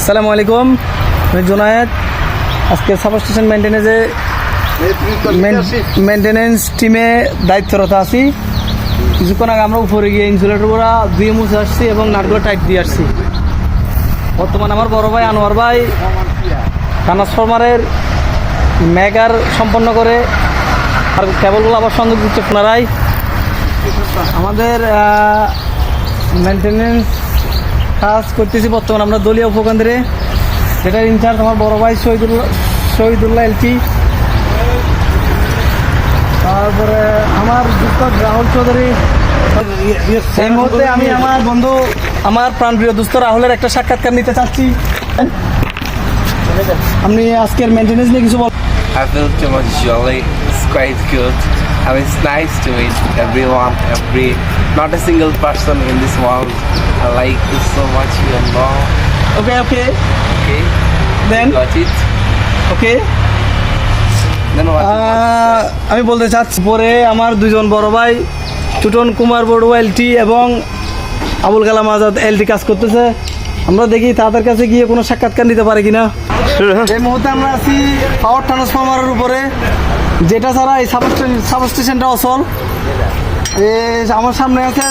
আসসালামু আলাইকুম, আমি জুনায়েদ। আজকে সাবস্টেশন মেনটেনেন্স টিমে দায়িত্বরত আছি। কিছুক্ষণ আগে আমরা উপরে গিয়ে ইনসুলেটর করা ধুয়ে মুছে আসছি এবং নাটগুলো টাইট দিয়ে আসছি। বর্তমানে আমার বড় ভাই আনোয়ার ভাই ট্রান্সফরমারের মেগার সম্পন্ন করে আর কেবলগুলো আবার সংযোগ দিচ্ছে পুনরায়। আমাদের মেনটেনেন্স কাজ করতেছি বর্তমানে আমরা দলীয় উপকেন্দ্রে, যেটার ইনচার্জ আমার বড় ভাই শহীদুল্লাহ এলটি। তারপরে আমার যুক্ত রাহুল চৌধুরী। এই মুহূর্তে আমি আমার বন্ধু, আমার প্রাণপ্রিয় দোস্ত রাহুলের একটা সাক্ষাৎকার নিতে চাচ্ছি। আপনি আজকের মেনটেনেন্স নিয়ে কিছু বল। I feel too much jolly. It's quite good. And it's nice to meet everyone, not a single person in this world. I like you so much, you know. Okay then Got it? Okay. Then what? আমি বলতে চাচ্ছি, পরে আমার দুজন বড় ভাই two-tone Kumar Barua LT এবং Abul Kalam Azad LT কাজ করতেছে। আমরা দেখি তাদের কাছে গিয়ে কোনো সাক্ষাৎকার নিতে পারে কিনা। এই মুহূর্তে আমরা আছি পাওয়ার ট্রান্সফরমারের উপরে, যেটা ছাড়া এই সাবস্টেশনটা অচল। আমার সামনে আছে